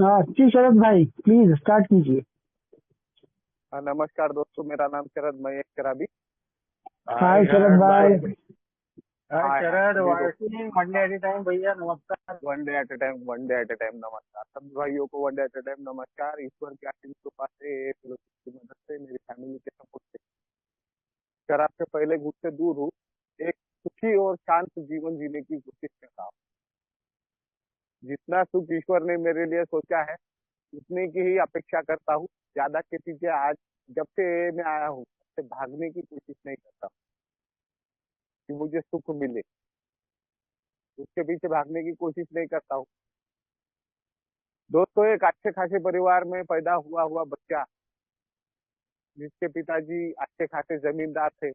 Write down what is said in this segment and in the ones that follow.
जी शरद भाई, please start कीजिए। नमस्कार दोस्तों, मेरा नाम शरद मयंक शराबी। हाय हाय शरद शरद भाई। भाई। हाय हाय हाय शरद, सभी दोस्तों। वाइसिंग मंडे एनी टाइम भैया, नमस्कार। One day at A time, one day at A time नमस्कार सभी भाइयों को। One day at A time नमस्कार। ईश्वर की आशीष कृपा से, फिलोसफी की मदद से, मेरी फैमिली के सपोर्ट से शराब से पहले घुट से दूर हूँ। एक सुखी और शांत जीवन जीने की कोशिश कर रहा हूँ। जितना सुख ईश्वर ने मेरे लिए सोचा है उतने की ही अपेक्षा करता हूँ। ज्यादा के पीछे आज जब से मैं आया हूँ तब से भागने की कोशिश नहीं करता हूँ कि मुझे सुख मिले। उसके पीछे भागने की कोशिश नहीं करता हूँ। दोस्तों, एक अच्छे खासे परिवार में पैदा हुआ हुआ बच्चा, जिसके पिताजी अच्छे खासे जमींदार थे,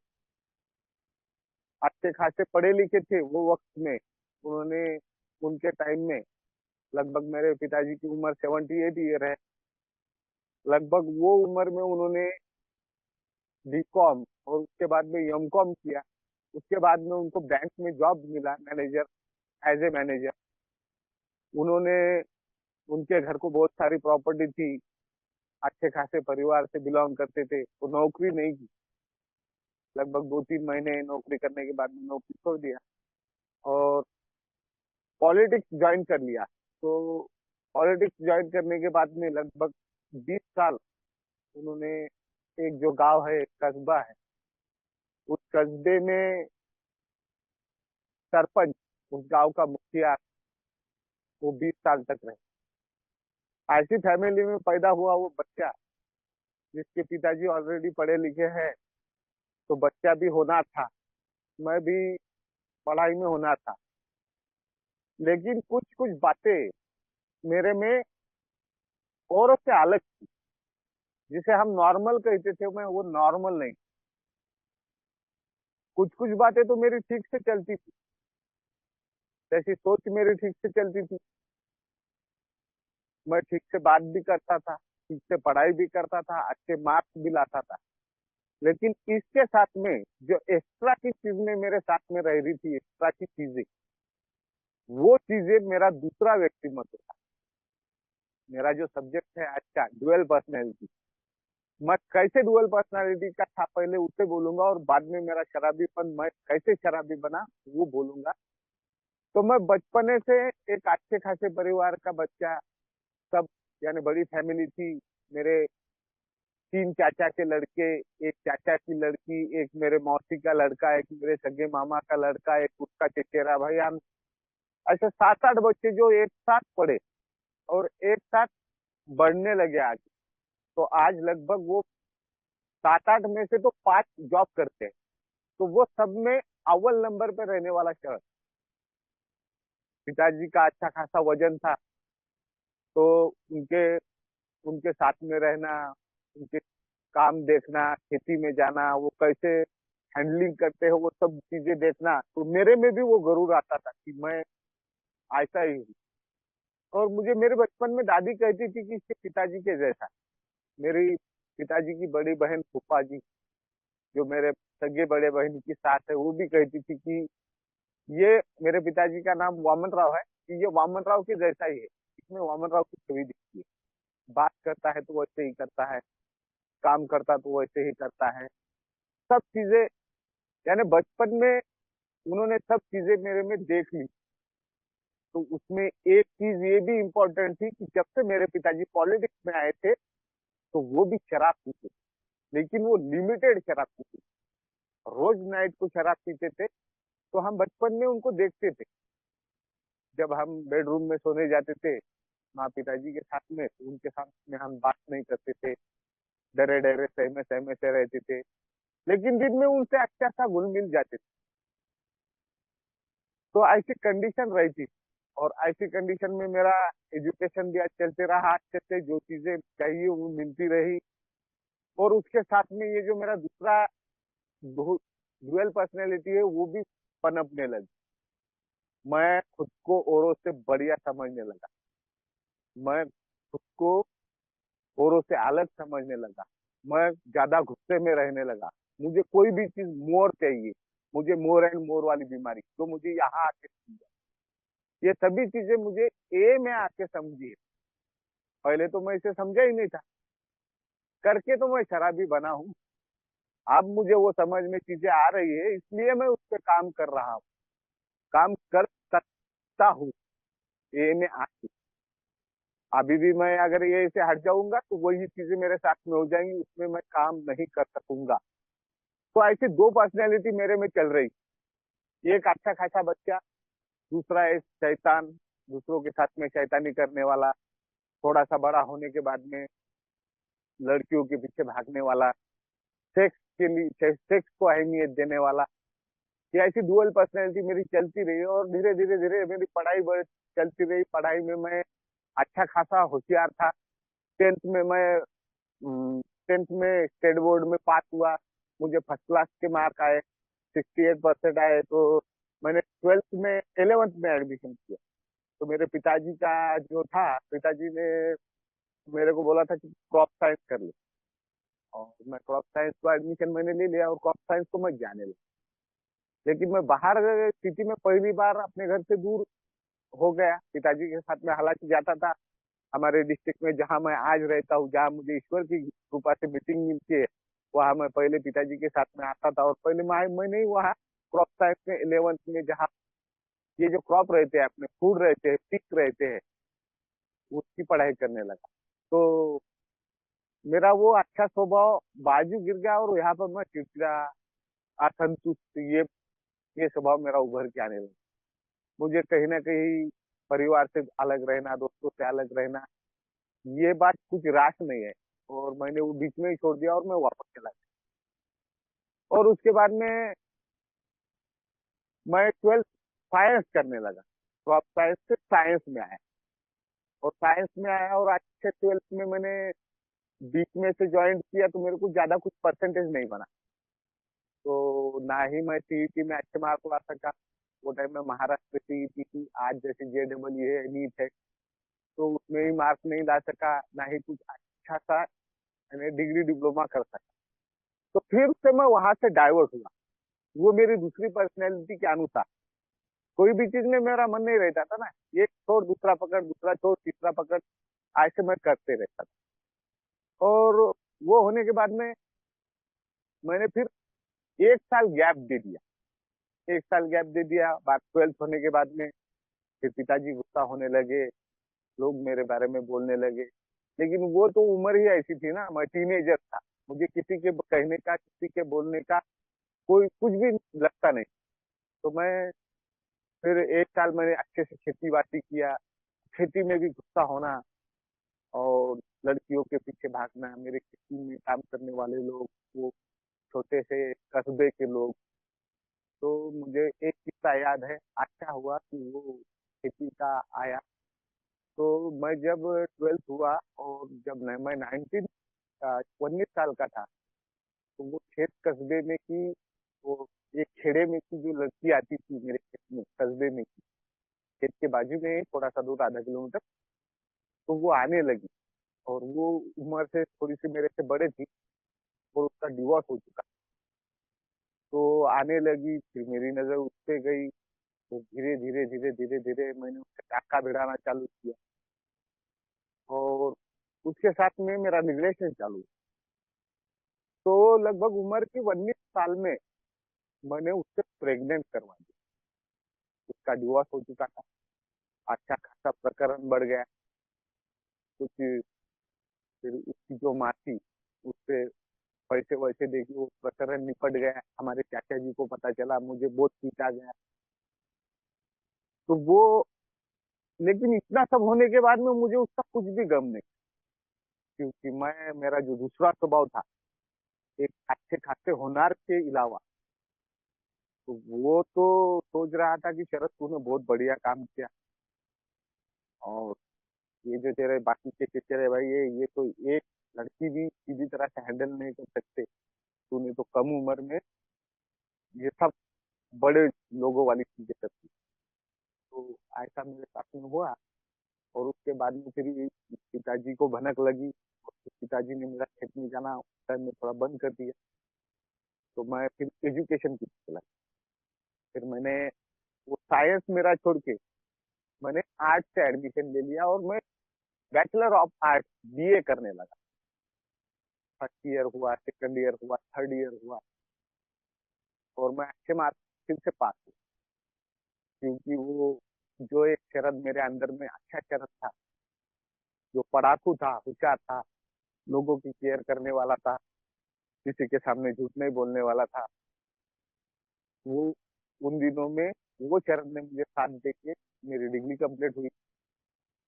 अच्छे खासे पढ़े लिखे थे वो वक्त में। उन्होंने उनके टाइम में, लगभग मेरे पिताजी की उम्र 78 ईयर है, लगभग वो उम्र में उन्होंने बीकॉम और उसके बाद में एमकॉम किया। उसके बाद में उनको बैंक में जॉब मिला, मैनेजर, एज ए मैनेजर। उन्होंने, उनके घर को बहुत सारी प्रॉपर्टी थी, अच्छे खासे परिवार से बिलोंग करते थे। वो नौकरी नहीं की, लगभग 2-3 महीने नौकरी करने के बाद में नौकरी छोड़ दिया और पॉलिटिक्स ज्वाइन कर लिया। तो पॉलिटिक्स ज्वाइन करने के बाद में लगभग 20 साल उन्होंने, एक जो गांव है, एक कस्बा है, उस कस्बे में सरपंच, उस गांव का मुखिया, वो 20 साल तक रहे। ऐसी फैमिली में पैदा हुआ वो बच्चा, जिसके पिताजी ऑलरेडी पढ़े लिखे हैं, तो बच्चा भी होना था, मैं भी पढ़ाई में होना था। लेकिन कुछ कुछ बातें मेरे में औरों से अलग थी। जिसे हम नॉर्मल कहते थे, मैं वो नॉर्मल नहीं। कुछ कुछ बातें तो मेरी ठीक से चलती थी, जैसी सोच मेरी ठीक से चलती थी। मैं ठीक से बात भी करता था, ठीक से पढ़ाई भी करता था, अच्छे मार्क्स भी लाता था। लेकिन इसके साथ में जो एक्स्ट्रा की चीजें मेरे साथ में रह रही थी, एक्स्ट्रा की चीजें, वो चीजें मेरा दूसरा व्यक्तिमत्व था। मेरा जो सब्जेक्ट है आज का, डुअल पर्सनैलिटी। मैं कैसे डुअल पर्सनालिटी का था पहले उसे बोलूंगा, और बाद में मेरा शराबीपन, मैं कैसे शराबी बना वो बोलूंगा। तो मैं बचपने से एक अच्छे खासे परिवार का बच्चा, सब, यानी बड़ी फैमिली थी। मेरे 3 चाचा के लड़के, एक चाचा की लड़की, एक मेरे मौसी का लड़का, एक मेरे सगे मामा का लड़का, एक उसका चचेरा भाई। हम ऐसे 7-8 बच्चे जो एक साथ पढ़े और एक साथ बढ़ने लगे आगे। तो आज लगभग वो 7-8 में से तो 5 जॉब करते हैं। तो वो सब में अव्वल नंबर पे रहने वाला शहर। पिताजी का अच्छा खासा वजन था, तो उनके उनके साथ में रहना, उनके काम देखना, खेती में जाना, वो कैसे हैंडलिंग करते हो, वो सब चीजें देखना, तो मेरे में भी वो गरूर आता था कि मैं ऐसा ही हूँ। और मुझे मेरे बचपन में दादी कहती थी कि इसके पिताजी के जैसा। मेरी पिताजी की बड़ी बहन फूफा जी, जो मेरे सगे बड़े बहन की सास है, वो भी कहती थी कि ये, मेरे पिताजी का नाम वामन राव है, कि ये वामन राव के जैसा ही है, इसमें वामन राव की छवि दिखती है। बात करता है तो वैसे ही करता है, काम करता तो वैसे ही करता है, सब चीजें। यानी बचपन में उन्होंने सब चीजें मेरे में देख ली। तो उसमें एक चीज ये भी इम्पोर्टेंट थी कि जब से मेरे पिताजी पॉलिटिक्स में आए थे, तो वो भी शराब पीते, लेकिन वो लिमिटेड शराब पीते। रोज नाइट को शराब पीते थे। तो हम बचपन में उनको देखते थे, जब हम बेडरूम में सोने जाते थे माँ पिताजी के साथ में, तो उनके साथ में हम बात नहीं करते थे, डरे डरे सहमे सहमे से रहते थे। लेकिन दिन में उनसे अच्छा सा घुल मिल जाते थे। तो ऐसी कंडीशन रही थी, और ऐसी कंडीशन में मेरा एजुकेशन भी आज चलते रहा अच्छे से, जो चीजें चाहिए वो मिलती रही। और उसके साथ में ये जो मेरा दूसरा डुअल पर्सनैलिटी है, वो भी पनपने लगी। मैं खुद को औरों से बढ़िया समझने लगा, मैं खुद को औरों से अलग समझने लगा, मैं ज्यादा गुस्से में रहने लगा। मुझे कोई भी चीज मोर चाहिए, मुझे मोर एंड मोर वाली बीमारी, तो मुझे यहाँ आके समझा। ये सभी चीजें मुझे ए में आके समझी है। पहले तो मैं इसे समझा ही नहीं था, करके तो मैं शराबी बना हूँ। अब मुझे वो समझ में चीजें आ रही है, इसलिए मैं उस पर काम कर रहा हूँ, काम कर सकता हूँ, ये में आती। अभी भी मैं अगर ये से हट जाऊंगा तो वही चीजें मेरे साथ में हो जाएंगी, उसमें मैं काम नहीं कर सकूंगा। तो ऐसी दो पर्सनैलिटी मेरे में चल रही, एक अच्छा खासा बच्चा, दूसरा है शैतान, दूसरों के साथ में शैतानी करने वाला, थोड़ा सा बड़ा होने के बाद में लड़कियों के पीछे भागने वाला, सेक्स के लिए सेक्स को अहमियत देने वाला। ये ऐसी डुअल पर्सनैलिटी मेरी चलती रही और धीरे धीरे धीरे मेरी पढ़ाई बढ़ चलती रही। पढ़ाई में मैं अच्छा खासा होशियार था। टेंथ में मैं 10th में स्टेट बोर्ड में पास हुआ, मुझे फर्स्ट क्लास के मार्क आए, 68% आए। तो मैंने 12th में 11th में एडमिशन किया। तो मेरे पिताजी का जो था, पिताजी ने मेरे को बोला था कि क्रॉप साइंस कर ले, और मैं क्रॉप साइंस को एडमिशन मैंने ले लिया और क्रॉप साइंस को मैं जाने लगा। लेकिन मैं बाहर सिटी में पहली बार अपने घर से दूर हो गया, पिताजी के साथ में हालांकि जाता था हमारे डिस्ट्रिक्ट में जहाँ मैं आज रहता हूँ, जहाँ मुझे ईश्वर की कृपा से मीटिंग मिलती है, वहाँ मैं पहले पिताजी के साथ में आता था। और पहले मैंने ही वहाँ क्रॉप साइंस में 11th में, जहाँ ये जो क्रॉप रहते हैं अपने फूड रहते हैं, पिक रहते हैं, उसकी पढ़ाई करने लगा। तो मेरा वो अच्छा स्वभाव बाजू गिर गया और यहाँ पर मैं चिड़चिड़ा, असंतुष्ट, ये स्वभाव मेरा उभर के आने लगा। मुझे कहीं ना कहीं परिवार से अलग रहना, दोस्तों से अलग रहना, ये बात कुछ रास नहीं है। और मैंने वो बीच में ही छोड़ दिया और मैं वापस चला गया। और उसके बाद में मैं 12th साइंस करने लगा, क्रॉप साइंस से साइंस में आया। और साइंस में आया और अच्छे 12th में मैंने बीच में से ज्वाइन किया, तो मेरे को ज्यादा कुछ परसेंटेज नहीं बना। तो ना ही मैं सीईटी में अच्छे मार्क ला सका। वो टाइम में महाराष्ट्र सीईटी थी, आज जैसे JEE है, नीट है, तो उसमें ही मार्क नहीं ला सका, ना ही कुछ अच्छा सा मैंने डिग्री डिप्लोमा कर सका। तो फिर से मैं वहां से डाइवर्ट हुआ, वो मेरी दूसरी पर्सनैलिटी के अनुसार। कोई भी चीज में मेरा मन नहीं रहता था ना, एक छोड़ दूसरा पकड़, दूसरा छोड़ तीसरा पकड़, ऐसे मैं करते रहता था। और वो होने के बाद में मैंने फिर 1 साल गैप दे दिया, 1 साल गैप दे दिया। बात 12th होने के बाद में फिर पिताजी गुस्सा होने लगे, लोग मेरे बारे में बोलने लगे। लेकिन वो तो उम्र ही ऐसी थी ना, मैं टीनेजर था, मुझे किसी के कहने का, किसी के बोलने का कोई कुछ भी लगता नहीं। तो मैं फिर 1 साल मैंने अच्छे से खेती बाड़ी किया। खेती में भी गुस्सा होना और लड़कियों के पीछे भागना, मेरे खेती में काम करने वाले लोग वो छोटे से कस्बे के लोग। तो मुझे एक किस्सा याद है, अच्छा हुआ कि वो खेती का आया। तो मैं जब 12th हुआ और जब मैं 19 साल का था, तो वो खेत कस्बे में की, वो एक खेड़े में की जो लड़की आती थी मेरे खेत में, कस्बे में की, खेत के बाजू में थोड़ा सा दूर, आधा किलोमीटर, तो वो आने लगी। और वो उम्र से थोड़ी सी मेरे से बड़े थी और उसका डिवोर्स हो चुका। तो आने लगी, फिर मेरी नजर उस पे गई, तो धीरे धीरे धीरे धीरे धीरे मैंने उससे टाका भिड़ाना चालू किया और उसके साथ में मेरा रिलेशन चालू। तो लगभग उम्र की 19 साल में मैंने उससे प्रेग्नेंट करवा दी। उसका डिवोर्स हो चुका था, अच्छा खासा प्रकरण बढ़ गया। कुछ फिर उसकी जो माँ थी, उससे पैसे वैसे देखी, वो प्रकरण निपट गया। हमारे चाचा जी को पता चला, मुझे बहुत पीटा गया। तो वो, लेकिन इतना सब होने के बाद में मुझे उसका कुछ भी गम नहीं, क्योंकि मैं, मेरा जो दूसरा स्वभाव था, एक अच्छे खासे होनहार के अलावा, तो वो तो सोच रहा था कि शरद तूने बहुत बढ़िया काम किया, और ये जो तेरे बाकी के टीचर है भाई, ये तो एक लड़की भी सीधी तरह से हैंडल नहीं कर सकते, तूने तो कम उम्र में ये सब बड़े लोगों वाली चीजें करती। तो ऐसा मेरे साथ में हुआ। और उसके बाद में फिर पिताजी को भनक लगी, और फिर पिताजी ने मेरा खेत में जाना उस टाइम में थोड़ा बंद कर दिया। तो मैं फिर एजुकेशन की तरफ चला। फिर मैंने वो साइंस मेरा छोड़ के मैंने आर्ट से एडमिशन ले लिया और मैं बैचलर ऑफ आर्ट बीए करने लगा। फर्स्ट ईयर हुआ, सेकंड ईयर हुआ, थर्ड ईयर हुआ, और मैं अच्छे मार्क्स फिर से पास हुआ, क्योंकि वो जो एक शरद मेरे अंदर में अच्छा शरद था, जो पढ़ाकू था, होशियार था, लोगों की केयर करने वाला था, किसी के सामने झूठ नहीं बोलने वाला था, वो उन दिनों में वो शरद ने मुझे साथ देके मेरी डिग्री कंप्लीट हुई।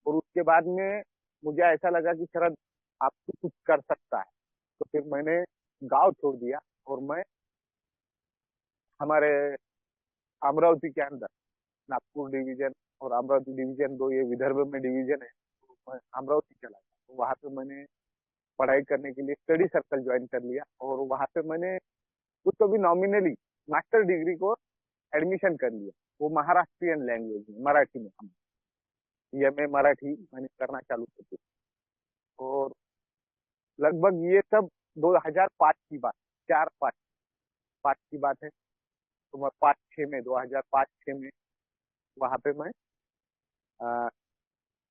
और उसके बाद में मुझे ऐसा लगा कि शरद आप तो कुछ कर सकता है, तो फिर मैंने गांव छोड़ दिया और मैं हमारे अमरावती के अंदर, नागपुर डिवीजन और अमरावती डिवीजन दो ये विदर्भ में डिवीजन है, तो मैं अमरावती चला गया। तो वहां पे मैंने पढ़ाई करने के लिए स्टडी सर्कल ज्वाइन कर लिया, और वहां पे मैंने कुछ तो भी नॉमिनली मास्टर डिग्री को एडमिशन कर लिया, वो महाराष्ट्रियन लैंग्वेज में, मराठी में। हम एमए मराठी मैंने करना चालू कर दिया, और लगभग ये सब 2005 की बात, 4-5 की बात है। तो मैं 5-6 में, 2005-6 में वहां पे मैं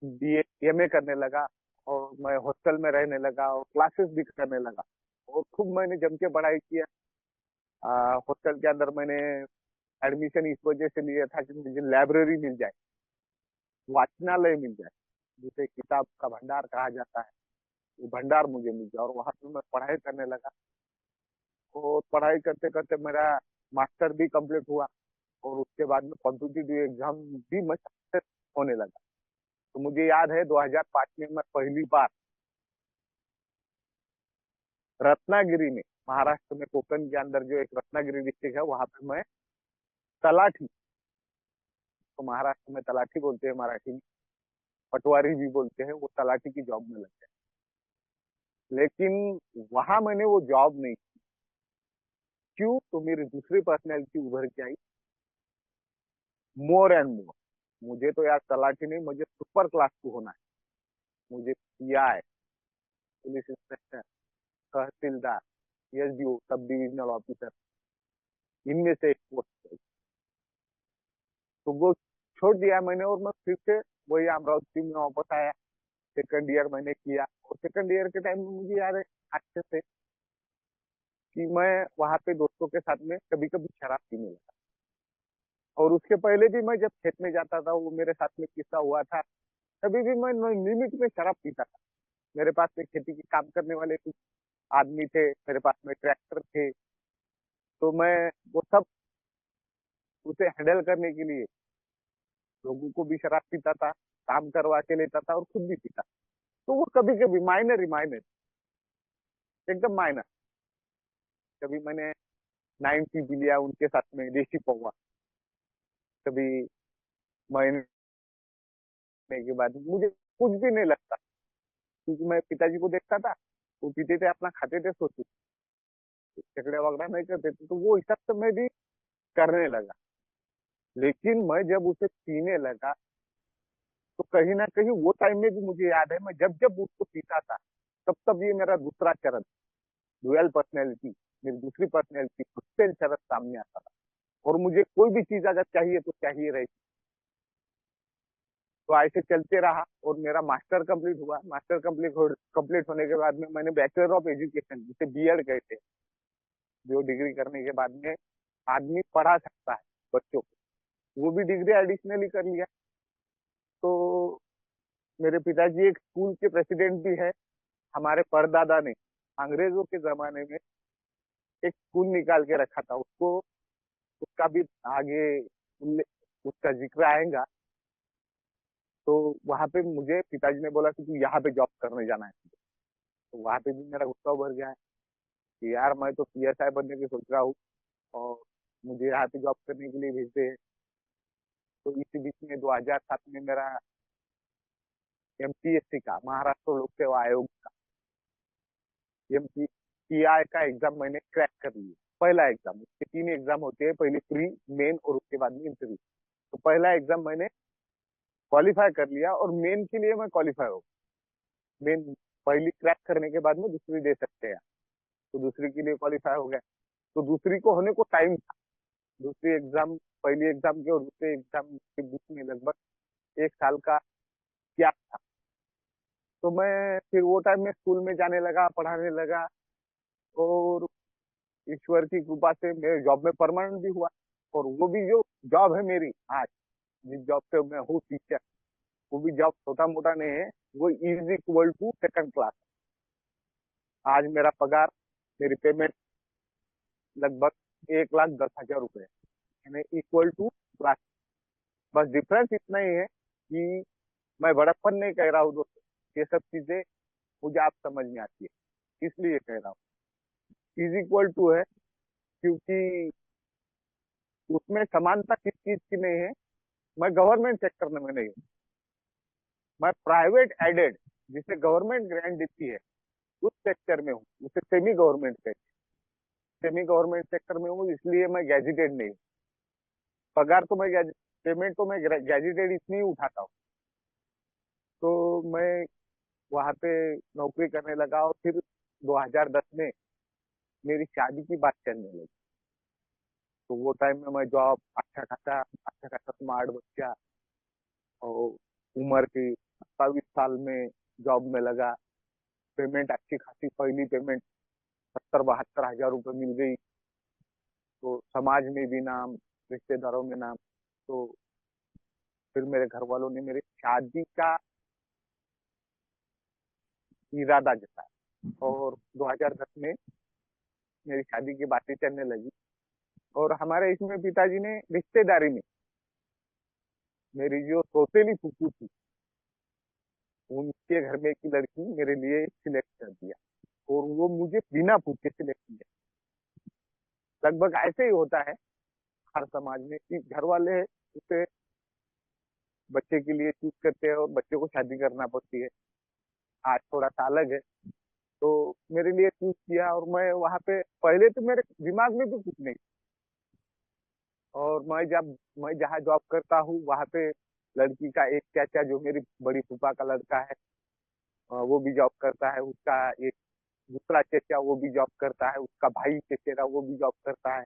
बीए एमए करने लगा, और मैं हॉस्टल में रहने लगा और क्लासेस भी करने लगा, और खूब मैंने जम के पढ़ाई किया। हॉस्टल के अंदर मैंने एडमिशन इस वजह से लिया था कि मुझे लाइब्रेरी मिल जाए, वाचनालय मिल जाए, जिसे किताब का भंडार कहा जाता है, वो भंडार मुझे मिल जाए, और वहां पे मैं पढ़ाई करने लगा। और पढ़ाई करते करते मेरा मास्टर भी कंप्लीट हुआ, और उसके बाद में कॉम्पिटिटिव एग्जाम भी मैं सक्सेस होने लगा। तो मुझे याद है 2005 में मैं पहली बार रत्नागिरी में, महाराष्ट्र में कोकण के अंदर जो एक रत्नागिरी डिस्ट्रिक्ट है, वहां पे मैं तलाठी, तो महाराष्ट्र में तलाठी बोलते हैं मराठी में, पटवारी भी बोलते हैं, वो तलाठी की जॉब में लग गया। लेकिन वहां मैंने वो जॉब नहीं की। क्यों? तो मेरी दूसरी पर्सनैलिटी उभर के आई, मोर एंड मोर। मुझे तो यार तलाठी नहीं, मुझे सुपर क्लास को होना है। मुझे पीआई, पुलिस इंस्पेक्टर, तहसीलदार, एसडीओ, सब डिविजनल ऑफिसर, इनमें से एक पोस्ट चाहिए। तो वो छोड़ दिया मैंने, और मैं फिर से वही अमरावती में वापस आया। सेकंड ईयर मैंने किया, और सेकंड ईयर के टाइम में मुझे याद है अच्छे से कि मैं वहां पे दोस्तों के साथ में कभी कभी शराब पीने लगा। और उसके पहले भी मैं जब खेत में जाता था, वो मेरे साथ में किस्सा हुआ था, कभी भी मैं लिमिट में शराब पीता था। मेरे पास में खेती के काम करने वाले कुछ आदमी थे, मेरे पास में ट्रैक्टर थे, तो मैं वो सब उसे हैंडल करने के लिए लोगों को भी शराब पीता था, काम करवा के लेता था और खुद भी पीता। तो वो कभी कभी माइनर ही माइनर, एकदम माइनर, कभी मैंने 90 पी लिया उनके साथ में देसी पौवा, कभी महीने के बाद मुझे कुछ भी नहीं लगता, क्योंकि मैं पिताजी को देखता था, वो पीते थे, अपना खाते थे, सोते थे, झगड़ा वगड़ा नहीं करते थे, तो वो हिसाब से मैं भी करने लगा। लेकिन मैं जब उसे पीने लगा, तो कहीं ना कहीं वो टाइम में भी मुझे याद है, मैं जब जब उसको पीता था, तब तब ये मेरा दूसरा चरण, डुअल पर्सनैलिटी, मेरी दूसरी पर्सनैलिटी, खुद चरण सामने आता था, और मुझे कोई भी चीज अगर चाहिए तो चाहिए रही। तो ऐसे चलते रहा, और मेरा मास्टर कंप्लीट हुआ। मास्टर कंप्लीट होने के बाद में मैंने बैचलर ऑफ एजुकेशन, जिसे बीएड कहते हैं, जो डिग्री करने के बाद में आदमी पढ़ा सकता है बच्चों को, वो भी डिग्री एडिशनली कर लिया। तो मेरे पिताजी एक स्कूल के प्रेसिडेंट भी है। हमारे परदादा ने अंग्रेजों के जमाने में एक स्कूल निकाल के रखा था, उसको, उसका भी आगे उसका जिक्र आएगा। तो वहां पे मुझे पिताजी ने बोला कि तू यहाँ पे जॉब करने जाना है। तो वहां पे भी मेरा गुस्सा भर गया है कि यार मैं तो पीएसआई बनने की सोच रहा हूँ, और मुझे यहाँ पे जॉब करने के लिए भेजते हैं। तो इसी बीच में 2007 में मेरा एमपीएससी का, महाराष्ट्र लोक सेवा आयोग का एमपीआई का एग्जाम मैंने क्रैक कर लिया। पहला एग्जाम, उसके 3 एग्जाम होते हैं, पहले प्री, मेन और उसके बाद में इंटरव्यू। तो पहला एग्जाम मैंने क्वालिफाई कर लिया, और मेन के लिए मैं क्वालिफाई हो, मेन पहली क्रैक करने के बाद में दूसरी दे सकते हैं, तो दूसरी के लिए क्वालिफाई हो गया। तो दूसरी को होने को टाइम था, दूसरी एग्जाम, पहली एग्जाम के और दूसरे एग्जाम के बीच में लगभग 1 साल का गैप था। तो मैं फिर वो टाइम में स्कूल में जाने लगा, पढ़ाने लगा, और ईश्वर की कृपा से मेरे जॉब में परमानेंट भी हुआ। और वो भी जो जॉब है मेरी आज, जिस जॉब पे मैं हूँ टीचर, वो भी जॉब छोटा मोटा नहीं है, वो is equal to second class. आज मेरा पगार, मेरी पेमेंट लगभग 1,10,000 रुपए है, यानी इक्वल टू क्लास। बस डिफरेंस इतना ही है कि मैं बड़प्पन नहीं कह रहा हूँ दोस्तों, ये सब चीजें मुझे आप समझ में आती है, इसलिए कह रहा हूँ इज इक्वल टू है, क्योंकि उसमें समानता किस चीज की नहीं है। मैं गवर्नमेंट सेक्टर में नहीं हूँ, मैं प्राइवेट एडेड, जिसे गवर्नमेंट ग्रांट देती है, उस सेक्टर में हूँ, उसे semi government sector, semi government sector में हूँ, इसलिए मैं गैजेटेड नहीं हूँ। पगार तो मैं पेमेंट तो मैं गैजेटेड इसलिए उठाता हूँ। तो मैं वहां पे नौकरी करने लगा, और फिर 2010 में मेरी शादी की बात चलने लगी। तो वो टाइम में मैं जॉब अच्छा खासा स्मार्ट बच्चा, और उम्र की 27 साल में जॉब में लगा। पेमेंट अच्छी खासी, पहली पेमेंट 70-72 हजार रुपये मिल गई। तो समाज में भी नाम, रिश्तेदारों में नाम। तो फिर मेरे घर वालों ने मेरी शादी का इरादा जताया, और 2010 में मेरी शादी की बातें चलने लगी। और हमारे इसमें पिताजी ने रिश्तेदारी में मेरी जो सौतेली फूफू थी, उनके घर में एक लड़की मेरे लिए सिलेक्ट कर दिया, और वो मुझे बिना पूछे सिलेक्ट किया। लगभग ऐसे ही होता है हर समाज में कि घर वाले उसे बच्चे के लिए चूज करते हैं, और बच्चे को शादी करना पड़ती है। आज थोड़ा सा अलग है, तो मेरे लिए चूज किया। और मैं वहां पे, पहले तो मेरे दिमाग में भी कुछ नहीं, और मैं जहाँ जॉब करता हूँ वहां पे लड़की का एक चाचा, जो मेरी बड़ी फूफा का लड़का है, वो भी जॉब करता है। उसका एक दूसरा चाचा, वो भी जॉब करता है। उसका भाई चचेरा, वो भी जॉब करता है।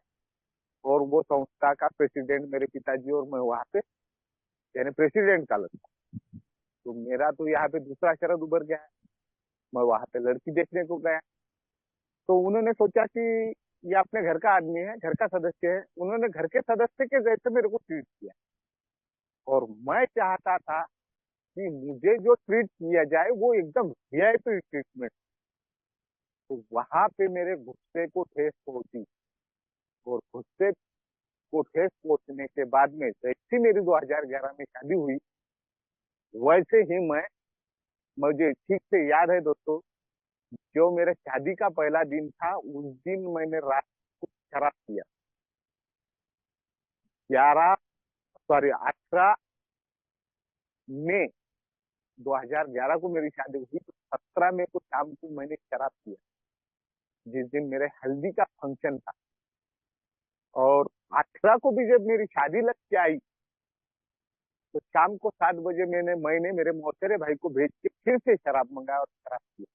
और वो संस्था का प्रेसिडेंट मेरे पिताजी, और मैं वहां पे यानी प्रेसिडेंट का लड़का। तो मेरा तो यहाँ पे दूसरा शरद उभर गया है। मैं वहां पे लड़की देखने को गया, तो उन्होंने सोचा कि ये अपने घर का आदमी है, घर का सदस्य है। उन्होंने घर के सदस्य के जैसे मेरे को ट्रीट किया, और मैं चाहता था कि मुझे जो ट्रीट किया जाए वो एकदम वीआईपी ट्रीटमेंट। तो वहां पे मेरे गुस्से को ठेस पहुंची, और गुस्से को ठेस पहुंचने के बाद में जैसी मेरी 2011 में शादी हुई, वैसे ही मुझे ठीक से याद है दोस्तों, जो मेरे शादी का पहला दिन था, उस दिन मैंने रात को शराब पिया। 18 मई 2011 को मेरी शादी हुई, तो 17 मई को शाम को मैंने शराब पिया, जिस दिन मेरे हल्दी का फंक्शन था। और 18 को भी जब मेरी शादी लग के आई, तो शाम को 7 बजे मैंने मेरे मौसेरे भाई को भेज के फिर से शराब मंगाया और शराब पिया,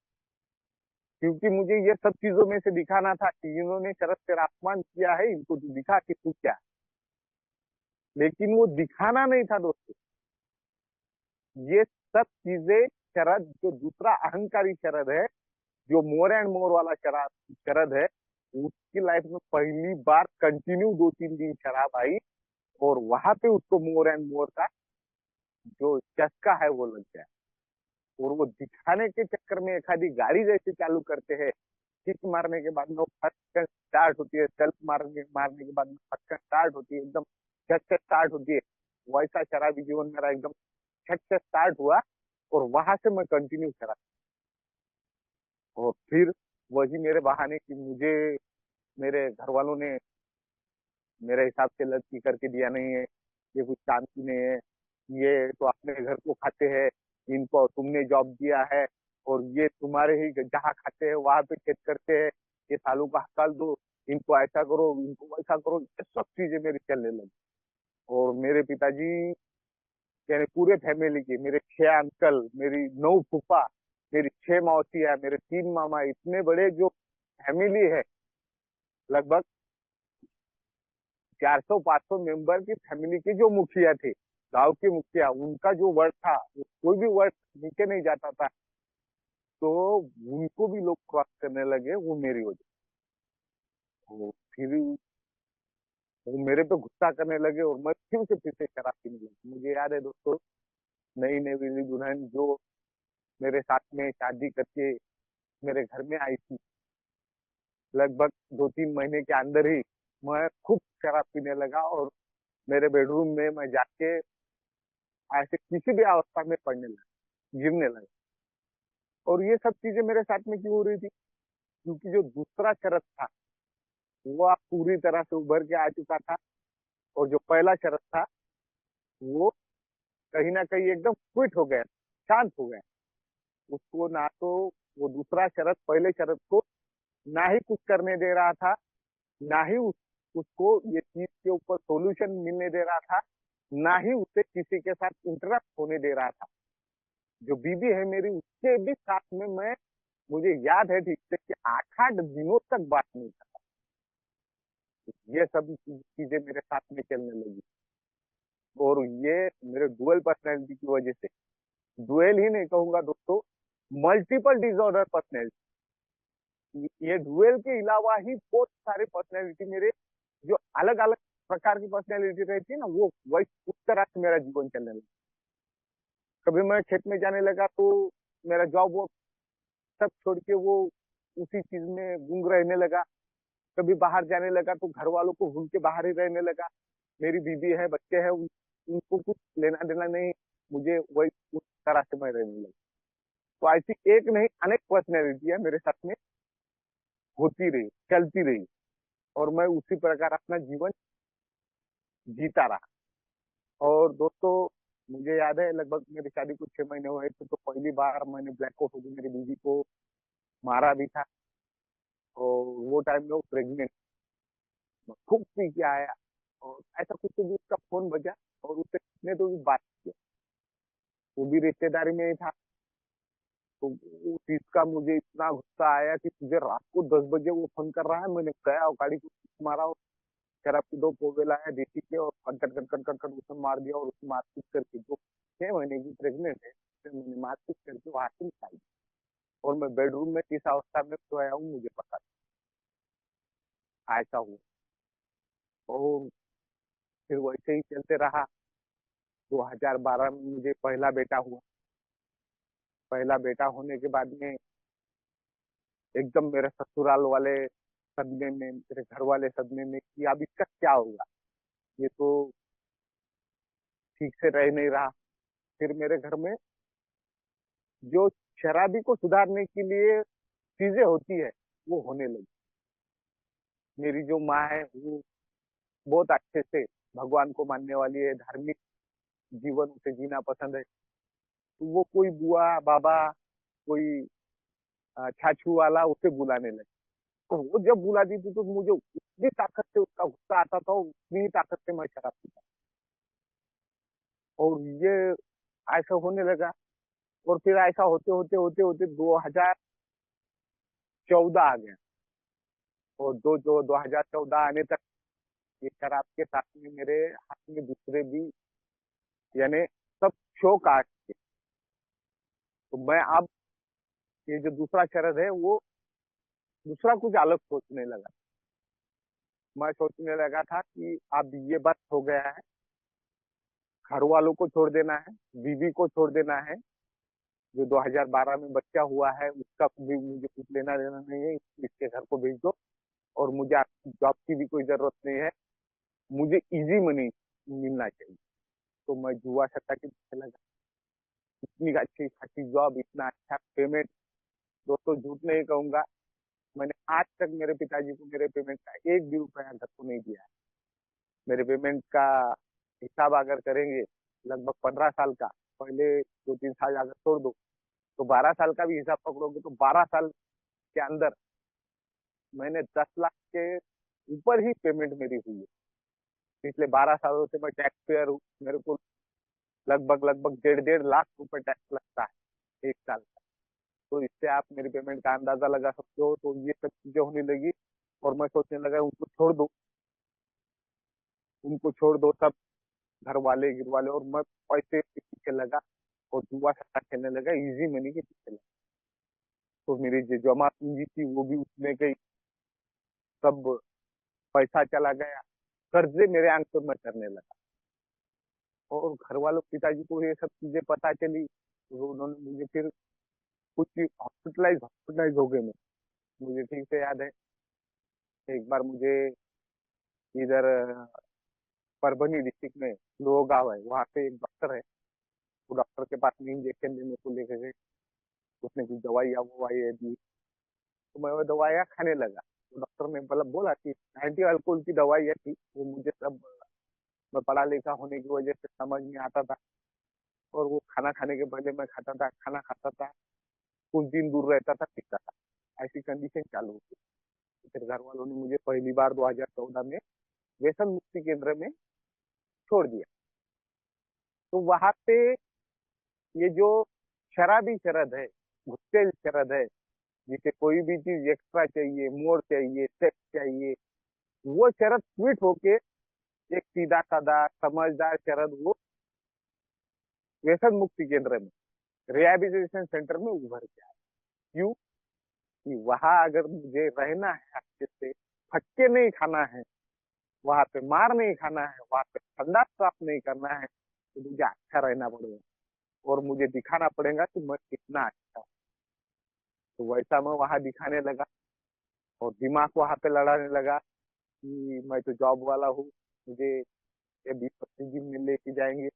क्योंकि मुझे ये सब चीजों में से दिखाना था कि इन्होंने शरद तेरा अपमान किया है, इनको तू दिखा कि तू क्या है। लेकिन वो दिखाना नहीं था दोस्तों, ये सब चीजें शरद, जो दूसरा अहंकारी शरद है, जो मोर एंड मोर वाला शरद है, उसकी लाइफ में पहली बार कंटिन्यू 2-3 दिन शराब आई, और वहां पे उसको मोर एंड मोर का जो चस्का है वो लग गया। और वो दिखाने के चक्कर में एक आधी गाड़ी जैसे चालू करते हैं, किक मारने के बाद में वो फटकर स्टार्ट होती है, सेल्फ मारने के बाद में फटकर स्टार्ट होती है, एकदम झट से स्टार्ट होती है। वैसा शराबी जीवन मेरा एकदम झट से स्टार्ट हुआ, और वहां से मैं कंटिन्यू करा। और फिर वही मेरे बहाने कि मुझे मेरे घर वालों ने मेरे हिसाब से लड़की करके दिया नहीं है, ये कुछ काम की नहीं है, ये तो अपने घर को खाते हैं, इनको तुमने जॉब दिया है, और ये तुम्हारे ही जहाँ खाते हैं वहां पे खेत करते हैं, ये सालों का हकाल दो, इनको ऐसा करो, इनको वैसा करो। ये सब चीजें मेरी चलने लगी। और मेरे पिताजी, यानी पूरे फैमिली की, मेरे 6 अंकल, मेरी 9 फूफा, मेरी 6 मौसियाँ, मेरे 3 मामा, इतने बड़े जो फैमिली है, लगभग 400-500 मेंबर की फैमिली के जो मुखिया थे, गांव के मुखिया, उनका जो वर्ड था, कोई भी वर्ड नीचे नहीं जाता था। तो उनको भी लोग क्रॉस करने लगे, वो मेरी वजह तो फिर वो मेरे पे गुस्सा करने लगे और मैं फिर से शराब पीने लगी। मुझे याद है दोस्तों, नई नई दुल्हन जो मेरे साथ में शादी करके मेरे घर में आई थी, लगभग 2-3 महीने के अंदर ही मैं खूब शराब पीने लगा और मेरे बेडरूम में मैं जाके ऐसे किसी भी अवस्था में पड़ने लगा, गिरने लगा। और ये सब चीजें मेरे साथ में क्यों हो रही थी? क्योंकि जो दूसरा शरत था वो आप पूरी तरह से उभर के आ चुका था, और जो पहला शरत था वो कहीं ना कहीं एकदम क्विट हो गया, शांत हो गया। उसको ना तो वो दूसरा शरत पहले शरत को ना ही कुछ करने दे रहा था, ना ही उसको ये चीज के ऊपर सॉल्यूशन मिलने दे रहा था, ना ही उसे किसी के साथ इंटरेक्ट होने दे रहा था। जो बीवी है मेरी, उसके भी साथ में मैं, मुझे याद है ठीक से कि 8-8 दिनों तक बात नहीं था। ये सब चीजें मेरे साथ में चलने लगी, और ये मेरे डुअल पर्सनैलिटी की वजह से, डुअल ही नहीं कहूंगा दोस्तों, मल्टीपल डिसऑर्डर पर्सनैलिटी, ये डुअल के अलावा ही बहुत सारे पर्सनैलिटी मेरे, जो अलग अलग प्रकार की पर्सनैलिटी रहती है ना, वो वही उस तरह से मेरा जीवन चलने लगा। कभी मैं खेत में जाने लगा तो मेरा जॉब वो सब छोड़ के वो उसी चीज में गुंग रहने लगा। कभी बाहर जाने लगा तो घर वालों को भूल के बाहर ही रहने लगा। मेरी बीवी है, बच्चे हैं, उनको कुछ लेना देना नहीं, मुझे वही उस तरह से मैं रहने लगा। तो ऐसी एक नहीं अनेक पर्सनैलिटियां मेरे साथ में होती रही, चलती रही, और मैं उसी प्रकार अपना जीवन जीता रहा। और दोस्तों, मुझे याद है लगभग मेरी शादी को 6 महीने हुए थे, तो पहली बार मैंने ब्लैकआउट होकर मेरी बीवी को मारा भी था। और वो टाइम में वो प्रेग्नेंट, खूब पी के आया, और ऐसा कुछ भी उसका फोन बजा, और उससे कितने तो भी बात किया, वो भी रिश्तेदारी में ही था। तो उस चीज का मुझे इतना गुस्सा आया कि तुझे रात को 10 बजे वो फोन कर रहा है। मैंने गया और गाड़ी को मारा, और शराब की 2 पोगे लाया देसी के, और cut cut cut cut cut उसने मार दिया। और उसको मारपीट करके, जो 6 महीने की प्रेग्नेंट है, उससे मैंने मारपीट करके वो हासिल खाई। और मैं बेडरूम में किस अवस्था में सोया हूँ मुझे पता नहीं, ऐसा हुआ। और फिर वैसे ही चलते रहा। 2012 में मुझे पहला बेटा हुआ। पहला बेटा होने के बाद में एकदम मेरे ससुराल वाले सदमे में, मेरे घर वाले सदमे में कि अब इसका क्या होगा, ये तो ठीक से रह नहीं रहा। फिर मेरे घर में जो शराबी को सुधारने के लिए चीजें होती है, वो होने लगी। मेरी जो माँ है वो बहुत अच्छे से भगवान को मानने वाली है, धार्मिक जीवन उसे जीना पसंद है। तो वो कोई बुआ बाबा, कोई छाछू वाला उसे बुलाने लगे। तो वो जब बुलाती थी तो मुझे उतनी ताकत से उसका गुस्सा आता था, उतनी ही ताकत से मैं शराब पीता। और ये ऐसा होने लगा। और फिर ऐसा होते होते होते होते 2014 आ गया। और दो जो 2014 आने तक ये शराब के साथ में मेरे हाथ में दूसरे भी, यानी सब शौक आ गए। तो मैं अब ये जो दूसरा शरद है वो दूसरा कुछ अलग सोचने लगा। मैं सोचने लगा था कि अब ये बस हो गया है, घर वालों को छोड़ देना है, बीवी को छोड़ देना है। जो 2012 में बच्चा हुआ है उसका भी मुझे कुछ लेना देना नहीं है, इसके घर को भेज दो, और मुझे जॉब की भी कोई जरूरत नहीं है, मुझे इजी मनी मिलना चाहिए। तो मैं जुआ सट्टा के पीछे लगा। इतनी अच्छी खासी जॉब, इतना अच्छा पेमेंट, दोस्तों झूठ नहीं कहूंगा, मैंने आज तक मेरे पिताजी को मेरे पेमेंट का एक भी रुपया घर को नहीं दिया है। मेरे पेमेंट का हिसाब अगर करेंगे लगभग 15 साल का, पहले 2-3 साल अगर छोड़ दो तो 12 साल का भी हिसाब पकड़ोगे तो 12 साल के अंदर मैंने 10 लाख के ऊपर ही पेमेंट मेरी हुई है। पिछले 12 सालों से मैं टैक्स पेयर हूँ। मेरे को लगभग लगभग 1.5 लाख रुपए टैक्स लगता है एक साल का। तो इससे आप मेरी पेमेंट का अंदाजा लगा सकते हो। तो ये सब चीजें होने लगी, और मैं सोचने लगा उनको छोड़ दो, उनको छोड़ दो सब, घर वाले गिर वाले। और मैं पैसे के पीछे लगा और जुआ सट्टा खेलने लगा, इजी मनी के पीछे लगा। तो मेरी जो जमा पूंजी थी वो भी उसमें गई, सब पैसा चला गया, कर्जे मेरे आंख पर मैं करने लगा। और घर वालों पिताजी को ये सब चीजें पता चली, तो उन्होंने मुझे फिर कुछ हॉस्पिटलाइज हॉस्पिटलाइज हो गए मैं। मुझे ठीक से याद है, एक बार मुझे इधर परभनी डिस्ट्रिक्ट में लो गांव है, वहाँ पे एक डॉक्टर है। वो डॉक्टर के पास में इंजेक्शन देने को लेकर गए। उसने कुछ दवाइयाँ ववाइयाँ दी, तो मैं वो दवाइयाँ खाने लगा। तो डॉक्टर ने मतलब बोला कि एंटी अल्कोहल की दवाइयाँ थी, वो मुझे सब, मैं पढ़ा लिखा होने की वजह से समझ में आता था। और वो खाना खाने के पहले मैं खाता था, खाना खाता था, कुछ दिन दूर रहता था, पीता था, ऐसी कंडीशन चालू हुई। फिर घर वालों ने मुझे पहली बार 2014 में व्यसन मुक्ति केंद्र में छोड़ दिया। तो वहां पे ये जो शराबी शरद है, घुट्टेल शरद है, जिसे कोई भी चीज एक्स्ट्रा चाहिए, मोर चाहिए, सेक्स चाहिए, वो शरद स्वीट होके एक सीधा साधा समझदार शरद वो व्यसन मुक्ति केंद्र में, रिहेबिलिटेशन सेंटर में उभर के आया। क्यों? कि वहां अगर मुझे रहना है अच्छे से, फटके नहीं खाना है, वहां पे मार नहीं खाना है, वहां पे ठंडा साफ नहीं करना है, तो मुझे अच्छा रहना पड़ेगा और मुझे दिखाना पड़ेगा कि मैं कितना अच्छा हूँ। तो वैसा मैं वहां दिखाने लगा और दिमाग वहां पे लड़ाने लगा कि मैं तो जॉब वाला हूँ, मुझे ये 20-25 दिन में लेके जाएंगे।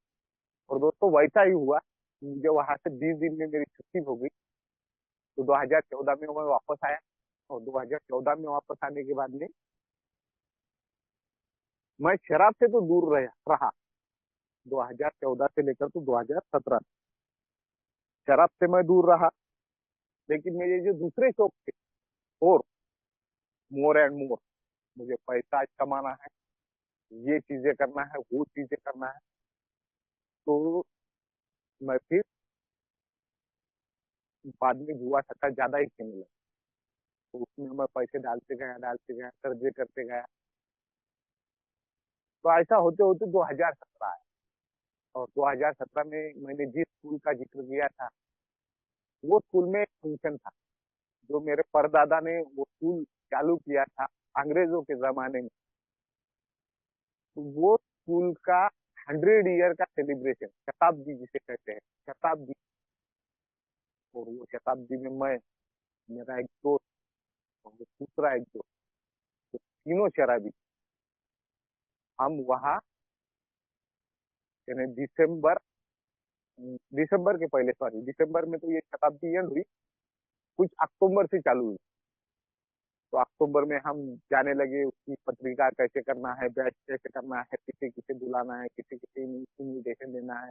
और दोस्तों वैसा ही हुआ। मुझे वहां से 20 दिन में मेरी छुट्टी हो गई। तो 2014 में मैं वापस आया, और 2014 में वापस आने के बाद में मैं शराब से तो दूर रहा 2014 से लेकर तो 2017, शराब से मैं दूर रहा। लेकिन मेरे जो दूसरे शौक थे, और मोर एंड मोर, मुझे पैसा कमाना है, ये चीजें करना है, वो चीजें करना है, तो मैं फिर बाद में जुआ सट्टा ज्यादा ही खेलने लगा। तो उसमें मैं पैसे डालते गया, कर्जे करते गया। तो ऐसा होते होते 2017 आया। और 2017 में मैंने जिस स्कूल का जिक्र किया था, वो स्कूल में एक फंक्शन था। जो मेरे परदादा ने वो स्कूल चालू किया था अंग्रेजों के जमाने में, तो वो स्कूल का 100 ईयर का सेलिब्रेशन, शताब्दी जिसे कहते हैं, शताब्दी। और वो शताब्दी में मैं, मेरा एक दोस्त और दूसरा एक दोस्त, तो तीनों शराबी, हम वहाँ, यानी दिसंबर दिसंबर के पहले, सॉरी, दिसंबर में तो ये शताब्दी एंड हुई, कुछ अक्टूबर से चालू हुई। तो अक्टूबर में हम जाने लगे, उसकी पत्रिका कैसे करना है, बैच कैसे करना है, किसे किसे बुलाना है, किसे किसे इन्विटेशन देना है,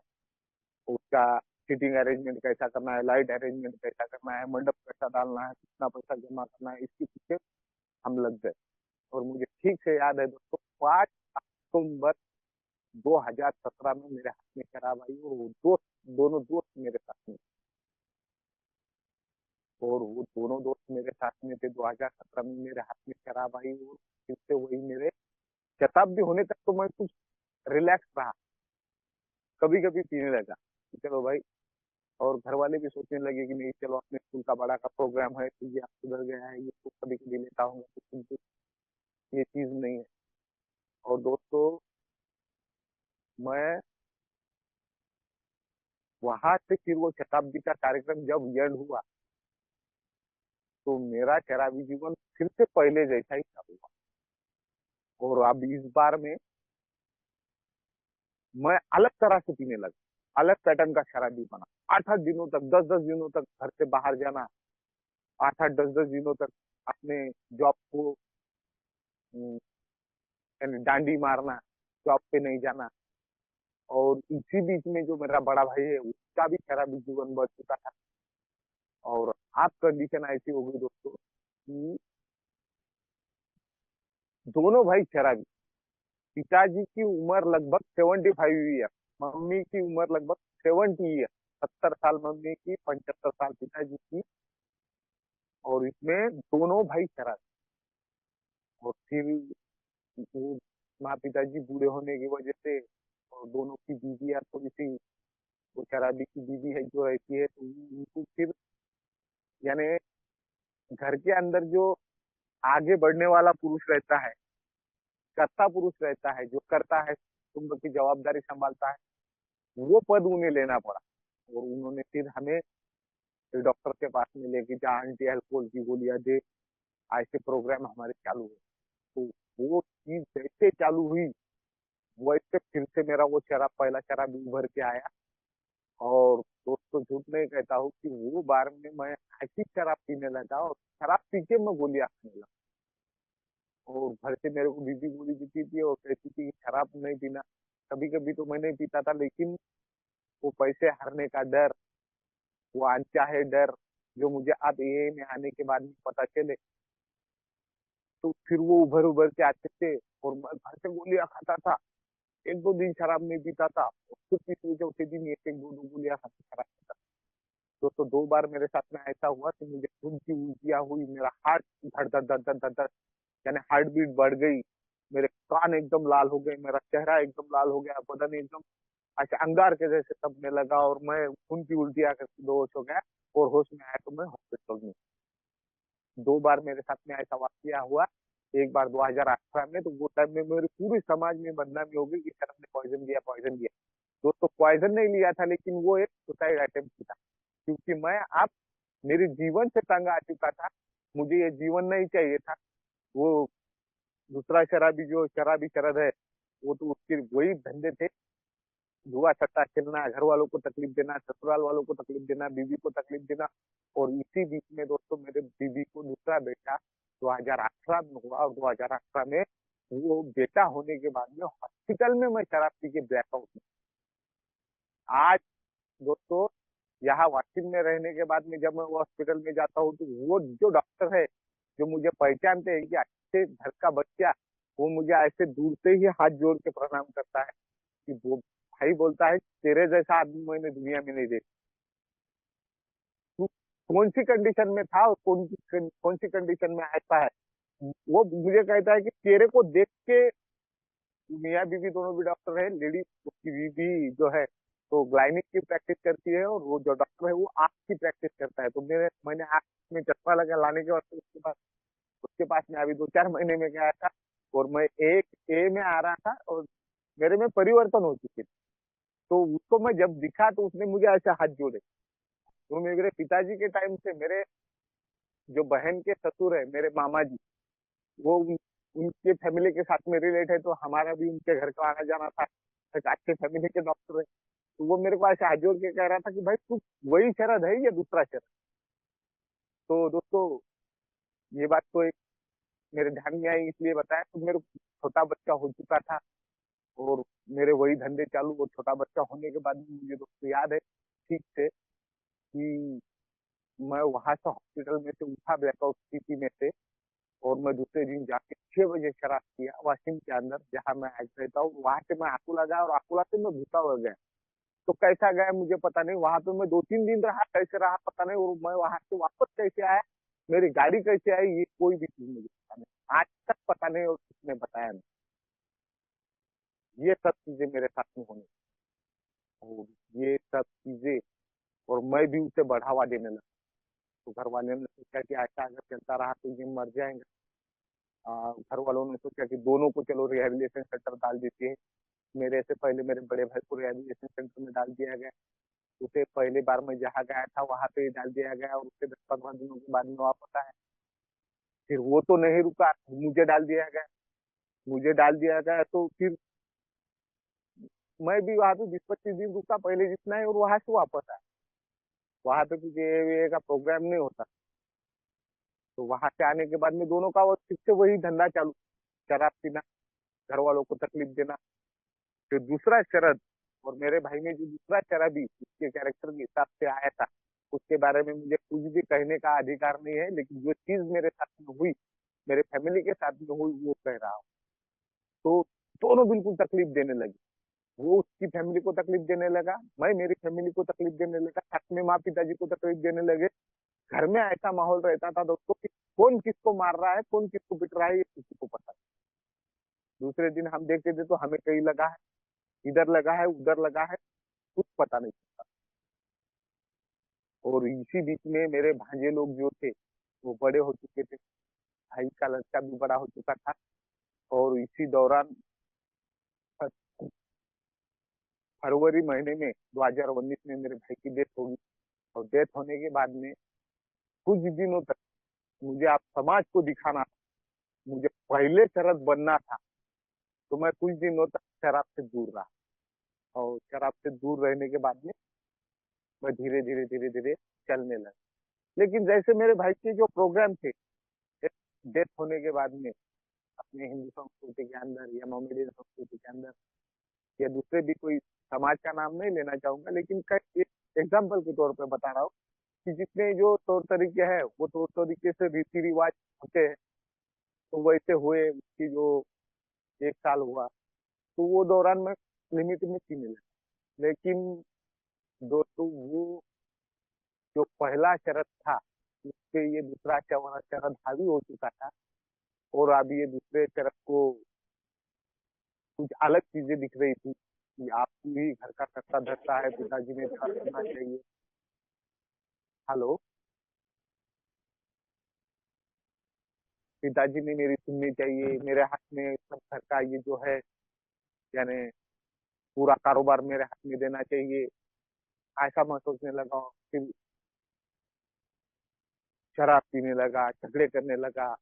उसका सीटिंग अरेंजमेंट कैसा करना है, लाइट अरेंजमेंट कैसा करना है, मंडप कैसा डालना है, कितना पैसा जमा करना है, इसके पीछे हम लग गए। और मुझे ठीक से याद है दोस्तों, 5 अक्टूबर 2017 में मेरे हाथ में शराब आई, और वो दोनों दोस्त मेरे साथ में, और वो दोनों दोस्त मेरे साथ में थे। 2017 में मेरे हाथ में शराब आई, और फिर से वही मेरे, शताब्दी होने तक तो मैं कुछ रिलैक्स रहा, कभी कभी पीने लगा कि चलो भाई। और घर वाले भी सोचने लगे कि नहीं चलो, अपने स्कूल का बड़ा का प्रोग्राम है, तो ये आप सुधर गया है, ये तो कभी कभी लेता हूँ, तो ये चीज नहीं है। और दोस्तों, मैं वहां से फिर वो शताब्दी का कार्यक्रम जब एंड हुआ, तो मेरा शराबी जीवन फिर से पहले जैसा ही चालू हुआ। और अब इस बार में मैं अलग तरह से पीने लगा, अलग पैटर्न का शराबी बना। 8-8 दिनों तक, 10-10 दिनों तक घर से बाहर जाना, 8-8, 10-10 दिनों तक अपने जॉब को, यानी डांडी मारना, जॉब पे नहीं जाना। और इसी बीच में जो मेरा बड़ा भाई है, उसका भी शराबी जीवन बढ़ चुका था। और आप कंडीशन ऐसी हो गई दोस्तों कि दोनों भाई शराबी। पिताजी की उम्र लगभग 75 ईयर, मम्मी की उम्र लगभग 70 ईयर, 70 साल मम्मी की, 75 साल पिताजी की। और इसमें दोनों भाई शराबी। और फिर वो माँ पिताजी बूढ़े होने की वजह से, और दोनों की बीवियां थोड़ी सी, वो शराबी की बीवी है जो रहती है, तो उनको फिर, यानी घर के अंदर जो आगे बढ़ने वाला पुरुष रहता है, कर्ता पुरुष रहता है, जो करता है, कुटुंब की जवाबदारी संभालता है, वो पद उन्हें लेना पड़ा। और उन्होंने फिर हमें डॉक्टर के पास में लेके जा, एंटी अल्कोहल की गोलियां दे, ऐसे प्रोग्राम हमारे चालू हुए। तो वो चीज जैसे चालू हुई, वैसे फिर से मेरा वो शराब, पहला शराब उभर के आया। और दोस्तों झूठ नहीं कहता हूँ कि वो बार में मैं ऐसी शराब पीने लगा, और शराब पी के मैं गोलियां खाने लगा। और घर से मेरे को बीबी गोली देती थी और कहती थी कि शराब नहीं पीना। कभी कभी तो मैं नहीं पीता था, लेकिन वो पैसे हारने का डर, वो अनचाहे डर, जो मुझे अब ये में आने के बाद में पता चले, तो फिर वो उभर उभर के आते थे। और मैं घर से गोलियां खाता था, एक दो दिन शराब नहीं पीता था, फिर तीसरे चौथे दिन एक एक दो दो गोलियां खाते शराब पीता था। तो 2 बार मेरे साथ में ऐसा हुआ कि मुझे खून की उल्टियां हुई, मेरा हार्ट धड़ धड़ धड़ धड़ धड़ धड़, यानी हार्ट बीट बढ़ गई, मेरे कान एकदम लाल हो गए, मेरा चेहरा एकदम लाल हो गया, बदन एकदम ऐसे अंगार के जैसे तबने लगा, और मैं खून की उल्टियां करके बेहोश हो गया। और होश में आया तो मैं हॉस्पिटल में। 2 बार मेरे साथ में ऐसा वाकया हुआ। एक बार 2018 में, तो वो टाइम में मेरे पूरे समाज में बदनामी हो गई कि सर हमने पॉइजन दिया, पॉइजन दिया। दोस्तों पॉइजन नहीं लिया था, लेकिन वो एक सुसाइड अटेम्प्ट था, क्योंकि मैं अब मेरे जीवन से तंग आ चुका था, मुझे ये जीवन नहीं चाहिए था। वो दूसरा शराबी, जो शराबी शरद है, वो तो उसके वही धंधे थे, जुआ सट्टा खेलना, घर वालों को तकलीफ देना, ससुराल वालों को तकलीफ देना, बीवी को तकलीफ देना। और इसी बीच में दोस्तों मेरे बीवी को दूसरा बेटा 2018 में हुआ, और 2018 में वो बेटा होने के बाद में हॉस्पिटल में मैं शराब पी के ब्लैकआउट में। आज दोस्तों यहाँ वाशिंग में रहने के बाद में जब मैं वो हॉस्पिटल में जाता हूँ, तो वो जो डॉक्टर है, जो मुझे पहचानते हैं कि अच्छे घर का बच्चा, वो मुझे ऐसे दूर से ही हाथ जोड़ के प्रणाम करता है कि वो भाई, बोलता है तेरे जैसा आदमी मैंने दुनिया में नहीं देखा। तू कौन सी कंडीशन में था और कौन सी कंडीशन में ऐसा है। वो मुझे कहता है कि तेरे को देख के, मियाँ बीवी दोनों भी डॉक्टर है, लेडी उसकी बीवी जो है तो गायनिक की प्रैक्टिस करती है, और वो जो डॉक्टर है वो आँख की प्रैक्टिस करता है। तो मैंने आँख में चश्मा लगा लाने के बाद उसके पास में अभी 2-4 महीने में गया था, और मैं एक ए में आ रहा था, और मेरे में परिवर्तन हो चुके थे। तो उसको मैं जब दिखा, तो उसने मुझे ऐसे हाथ जोड़े। तो मेरे पिताजी के टाइम से मेरे जो बहन के ससुर है, मेरे मामा जी, वो उनके फैमिली के साथ में रिलेट है, तो हमारा भी उनके घर का आना जाना था। एक अच्छे फैमिली के डॉक्टर है, तो वो मेरे को ऐसे हाथ जोड़ के कह रहा था कि भाई तू वही शरद है या दूसरा शरद। तो दोस्तों ये बात तो एक मेरे ध्यान में आई, इसलिए बताया। तो मेरे छोटा बच्चा हो चुका था, और मेरे वही धंधे चालू। और छोटा बच्चा होने के बाद मुझे दोस्तों याद है ठीक से कि मैं वहां से हॉस्पिटल में से उठा, ब्लैकआउट स्थिति में से, और मैं दूसरे दिन जाके 6 बजे शराब किया वाशिंग के अंदर, जहाँ मैं आज रहता हूँ। वहां से मैं आकू लगा, और आकुला से मैं भूसा हो गया। तो कैसा गया मुझे पता नहीं, वहां पे मैं 2-3 दिन रहा, कैसे रहा पता नहीं, और मैं वहां से वापस कैसे आया, मेरी गाड़ी कैसे आई, ये कोई भी चीज मुझे पता नहीं, आज तक पता नहीं, और किसने बताया नहीं। ये सब चीजें मेरे साथ में होने, और ये सब चीजें, और मैं भी उसे बढ़ावा देने लगा। तो घर वाले ने सोचा कि ऐसा अगर चलता रहा तो ये मर जाएंगे। घर वालों ने सोचा कि दोनों को चलो रिहेबिलिटेशन सेंटर डाल देते हैं। मेरे से पहले मेरे बड़े भाई को रिहेबिलिटेशन सेंटर में डाल दिया गया। उसे पहली बार मैं जहाँ गया था वहां पे डाल दिया गया, और उसके 10-15 दिनों के बाद में वापस आया। फिर वो तो नहीं रुका, मुझे डाल दिया गया। मुझे डाल दिया गया तो फिर मैं भी वहां पे 20-25 दिन रुका, पहले जितना है, और वहां से वापस आया। वहां पे कुछ ये का प्रोग्राम नहीं होता। तो वहां से आने के बाद में दोनों का वो फिर से वही धंधा चालू, शराब पीना, घर वालों को तकलीफ देना। फिर दूसरा शरद, और मेरे भाई में जो दूसरा शराबी उसके कैरेक्टर के हिसाब से आया था, उसके बारे में मुझे कुछ भी कहने का अधिकार नहीं है। लेकिन जो चीज मेरे साथ में हुई, मेरे फैमिली के साथ में हुई, वो कह रहा हूँ। तो दोनों बिल्कुल तकलीफ देने लगे। वो उसकी फैमिली को तकलीफ देने लगा, मैं मेरी फैमिली को तकलीफ देने लगा, साथ में माँ पिताजी को तकलीफ देने लगे। घर में ऐसा माहौल रहता था दोस्तों कि कौन किसको मार रहा है, कौन किसको पिट रहा है, ये किसी को पता नहीं। दूसरे दिन हम देखते थे तो हमें कहीं लगा है, इधर लगा है, उधर लगा है, कुछ पता नहीं चलता। और इसी बीच में मेरे भांजे लोग जो थे, वो बड़े हो चुके थे, भाई का लड़का भी बड़ा हो चुका था। और इसी दौरान फरवरी महीने में 2019 में मेरे भाई की डेथ होगी। और डेथ होने के बाद में कुछ दिनों तक मुझे आप समाज को दिखाना था, मुझे पहले शरद बनना था। तो मैं कुछ दिनों तक शराब से दूर रहा, और शराब से दूर रहने के बाद में मैं धीरे धीरे धीरे धीरे चलने लगा। लेकिन जैसे मेरे भाई के जो प्रोग्राम थे डेथ होने के बाद में अपने हिंदू संस्कृति के अंदर या मोमेडियन संस्कृति के अंदर, या दूसरे भी कोई समाज का नाम नहीं लेना चाहूंगा, लेकिन एक एग्जाम्पल के तौर पर बता रहा हूँ कि जितने जो तौर तरीके हैं वो तौर तरीके से रीति रिवाज होते हैं, तो वैसे हुए कि जो 1 साल हुआ तो वो दौरान में लिमिट में पीने लगा। लेकिन दोस्तों वो जो पहला शरद था उस पे ये दूसरा शरद हावी हो चुका था, और अब ये दूसरे शरद को कुछ अलग चीजें दिख रही थी कि आपको ही घर का कर्ता धरता है, पिताजी ने ध्यान रखना चाहिए। हेलो, पिताजी ने मेरी सुननी चाहिए, मेरे हाथ में सब घर का ये जो है यानी पूरा कारोबार मेरे हाथ में देना चाहिए, ऐसा मैं सोचने लगा। फिर शराब पीने लगा, झगड़े करने लगा,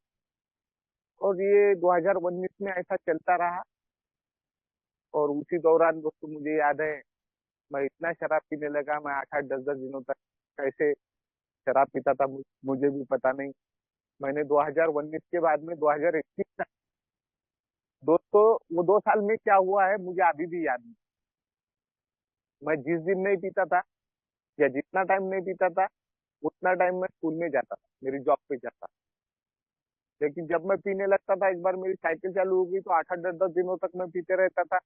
और ये 2019 में ऐसा चलता रहा। और उसी दौरान दोस्तों मुझे याद है मैं इतना शराब पीने लगा, मैं 8-8 10-10 दिनों तक कैसे शराब पीता था मुझे भी पता नहीं। मैंने 2019 के बाद में 2021 तक, दोस्तों वो 2 साल में क्या हुआ है मुझे अभी भी याद नहीं। मैं जिस दिन नहीं पीता था या जितना टाइम नहीं पीता था उतना टाइम मैं स्कूल में जाता था, मेरी जॉब पे जाता था। लेकिन जब मैं पीने लगता था, एक बार मेरी साइकिल चालू हो गई तो 8-8 10-10 दिनों तक मैं पीते रहता था।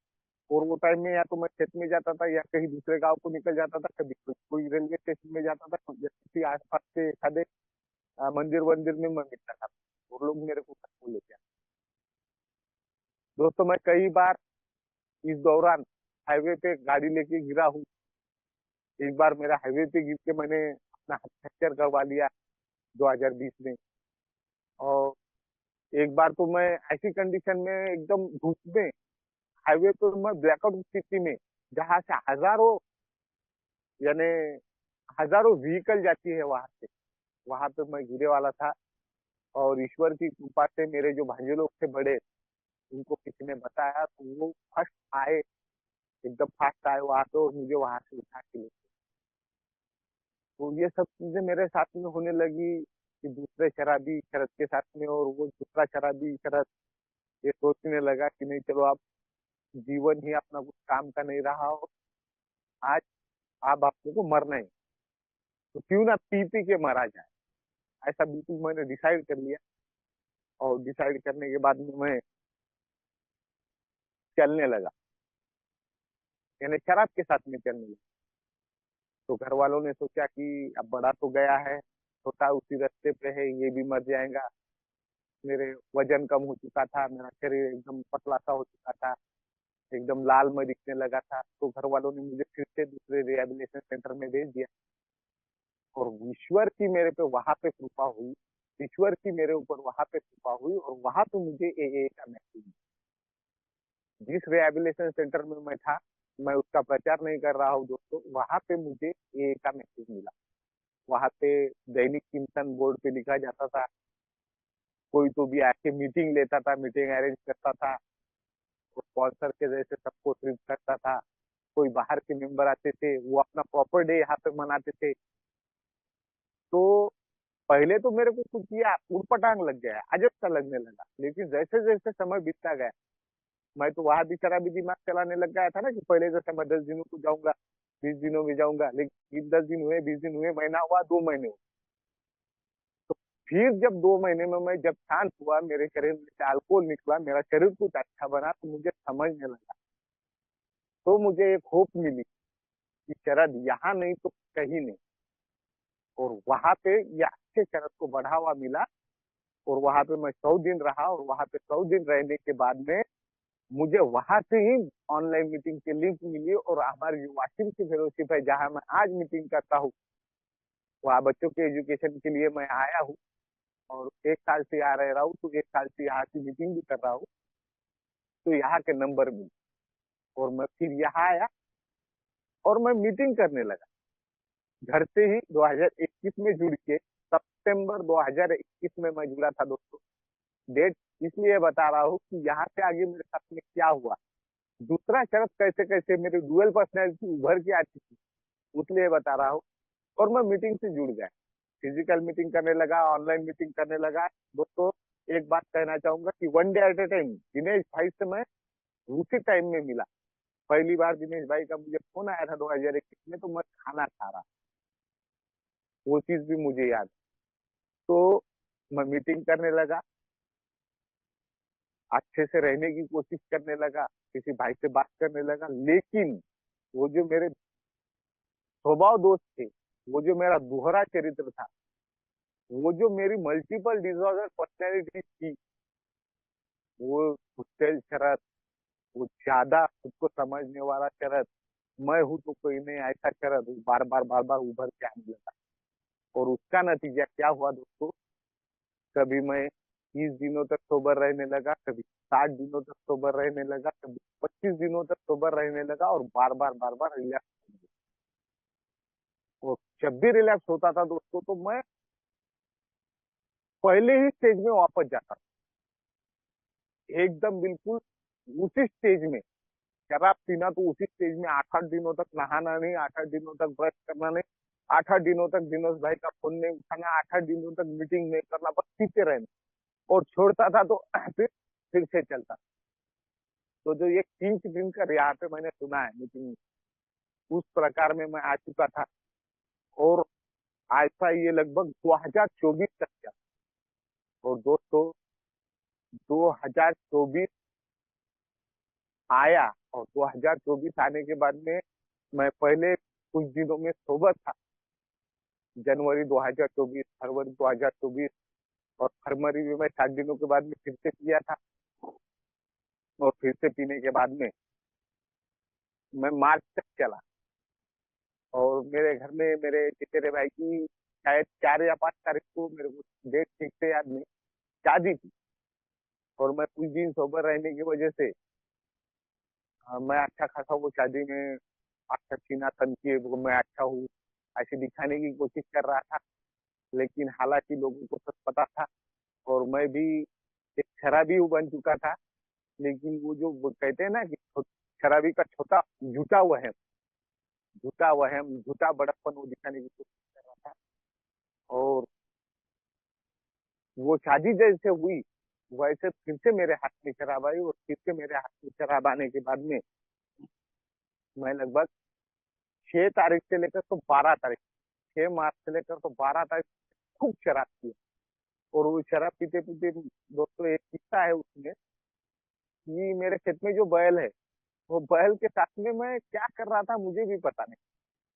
और वो टाइम में या तो मैं खेत में जाता था या कहीं दूसरे गांव को निकल जाता था, कभी कोई रेलवे स्टेशन में जाता था, किसी आसपास के खादे मंदिर वंदिर में मैं मिलता था, और लोग मेरे को बोले थे। दोस्तों मैं कई बार इस दौरान हाईवे पे गाड़ी लेके गिरा हूँ। एक बार मेरा हाईवे पे गिर के मैंने अपना हाथ फ्रैक्चर करवा लिया 2020 में। और एक बार तो मैं ऐसी कंडीशन में एकदम धूप में हाईवे पे मैं ब्लैकआउट स्थिति में, जहां से हजारों यानी हजारों व्हीकल जाती है वहां से, वहां पे मैं गिरे वाला था। और ईश्वर की कृपा से मेरे जो भांजे लोग थे बड़े, उनको किसी ने बताया तो वो फर्स्ट आए, एकदम फास्ट आए वहां पे और मुझे वहां से उठा के ले। तो ये सब चीजें मेरे साथ में होने लगी कि दूसरे शराबी शरद के साथ में, और वो दूसरा शराबी शरद ये सोचने लगा कि नहीं चलो अब जीवन ही अपना कुछ काम का नहीं रहा हो, आज आप आपको को मरना है तो क्यों ना पी पी के मारा जाए। ऐसा बिल्कुल मैंने डिसाइड कर लिया। और डिसाइड करने के बाद में मैं चलने लगा, यानी शराब के साथ में चलने लगा। तो घर वालों ने सोचा कि अब बड़ा तो गया है, छोटा उसी रास्ते पे है, ये भी मर जाएगा। मेरे वजन कम हो चुका था, मेरा शरीर एकदम पतला सा हो चुका था, एकदम लाल मैं दिखने लगा था। तो घर वालों ने मुझे फिर से दूसरे रिहेबिलिटेशन सेंटर में भेज दिया। और ईश्वर की मेरे पे वहां पे कृपा हुई, ईश्वर की मेरे ऊपर वहां पे कृपा हुई, और वहां पे मुझे एए का मैसेज, जिस रिहेबिलिटेशन सेंटर में मैं था, मैं उसका प्रचार नहीं कर रहा हूँ दोस्तों, वहां पे मुझे एए का मैसेज मिला। वहां पे दैनिक चिंतन बोर्ड पे लिखा जाता था, कोई तो भी आके मीटिंग लेता था, मीटिंग अरेंज करता था, स्पॉन्सर के जैसे सबको ट्रीट करता था। कोई बाहर के मेंबर आते थे, वो अपना प्रॉपर डे यहाँ पे मनाते थे। तो पहले तो मेरे को कुछ किया उड़पटांग लग गया, अजब सा लगने लगा। लेकिन जैसे जैसे समय बीतता गया, मैं तो वहां भी शराबी दिमाग चलाने लग गया था ना कि पहले जैसे मैं 10 दिनों को जाऊंगा, 20 दिनों में जाऊंगा। लेकिन 10 दिन हुए, 20 दिन हुए, महीना हुआ, 2 महीने हुए। तो फिर जब 2 महीने में मैं जब शांत हुआ, मेरे शरीर में से अल्कोहल निकला, मेरा शरीर कुछ अच्छा बना, तो मुझे समझने लगा, तो मुझे एक होप मिली कि शरद यहाँ नहीं तो कहीं नहीं। और वहां पे ये अच्छे शरद को बढ़ावा मिला, और वहां पे मैं 100 दिन रहा। और वहां पे 100 दिन रहने के बाद में मुझे वहां से ही ऑनलाइन मीटिंग की लिंक मिली, और हमारी जो वाशिंगटन फेलोशिप है जहां मैं आज मीटिंग करता हूँ, वहाँ बच्चों के एजुकेशन के लिए मैं आया हूँ। और 1 साल से यहाँ रह रहा हूँ, तो 1 साल से यहाँ की मीटिंग भी कर रहा हूँ। तो यहाँ के नंबर मिले और मैं फिर यहाँ आया और मैं मीटिंग करने लगा। घर से ही 2021 में जुड़ के सितंबर 2021 में मैं जुड़ा था दोस्तों। डेट इसलिए बता रहा हूँ कि यहाँ से आगे मेरे साथ में क्या हुआ, दूसरा शरत कैसे कैसे मेरी डुअल पर्सनैलिटी उभर के आती थी, इसलिए बता रहा हूँ। और मैं मीटिंग से जुड़ गया, फिजिकल मीटिंग करने लगा, ऑनलाइन मीटिंग करने लगा। दोस्तों एक बात कहना चाहूंगा कि one day at A time Dinesh भाई से मैं उसी टाइम में मिला। पहली बार दिनेश भाई का मुझे फोन आया था 2021 में, तो मैं खाना खा रहा, वो चीज भी मुझे याद है। तो मैं मीटिंग करने लगा, अच्छे से रहने की कोशिश करने लगा, किसी भाई से बात करने लगा। लेकिन वो जो मेरे स्वभाव दोष थे, वो जो मेरा दोहरा चरित्र था, वो जो मेरी मल्टीपल डिसऑर्डर पर्सनैलिटी थी, वो गुस्सेल शरत, वो ज्यादा खुद को समझने वाला शरत, मैं हूं तो कोई नहीं ऐसा शरत, वो बार बार उभर के आने लगा। और उसका नतीजा क्या हुआ दोस्तों, कभी मैं 30 दिनों तक सोबर रहने लगा, कभी 60 दिनों तक सोबर रहने लगा, कभी 25 दिनों तक सोबर रहने लगा, और बार बार रिलैक्स। और जब भी रिलैक्स होता था दोस्तों, तो मैं पहले ही स्टेज में वापस जाता था, एकदम बिल्कुल उसी स्टेज में। शराब पीना तो उसी स्टेज में, 8 8 दिनों तक नहाना नहीं, 8 8 दिनों तक ब्रश करना नहीं, 8 8 दिनों तक दिनेश भाई का फोन नहीं उठाना, 8 8 दिनों तक मीटिंग नहीं करना, बस पीते रहना। और छोड़ता था तो फिर से चलता। तो जो ये 3 दिन का यहाँ पे मैंने सुना है मीटिंग, उस प्रकार में मैं आ चुका था। और ऐसा ये लगभग 2024 तक चला। और दोस्तों 2024 आया, और 2024 आने के बाद में मैं पहले कुछ दिनों में सोबर था, जनवरी 2024, फरवरी 2024, और फरवरी में मैं 7 दिनों के बाद में फिर से पिया था। और फिर से पीने के बाद में मैं मार्च तक चला। और मेरे घर में मेरे चचेरे भाई की शायद 4 या 5 तारीख को, मेरे को डेट ठीक से याद नहीं, शादी थी। और मैं कुछ दिन सोबर रहने की वजह से मैं अच्छा खासा वो शादी में अच्छा सीना तन किए वो मैं अच्छा हूँ ऐसे दिखाने की कोशिश कर रहा था। लेकिन हालांकि लोगों को सब पता था, और मैं भी एक शराबी बन चुका था। लेकिन वो कहते हैं ना कि शराबी का छोटा झूठा वहम, झूठा बड़प्पन वो दिखाने की कोशिश कर रहा था। और वो शादी जैसे हुई, वैसे फिर से मेरे हाथ में शराब आई, और फिर से मेरे हाथ में शराब आने के बाद में मैं लगभग 6 तारीख से लेकर तो 12 तारीख, 6 मार्च से लेकर तो 12 तारीख खूब शराब पी। और वो शराब पीते पीते दोस्तों एक किस्सा है उसमें कि मेरे खेत में जो बैल है, वो बैल के साथ में मैं क्या कर रहा था मुझे भी पता नहीं।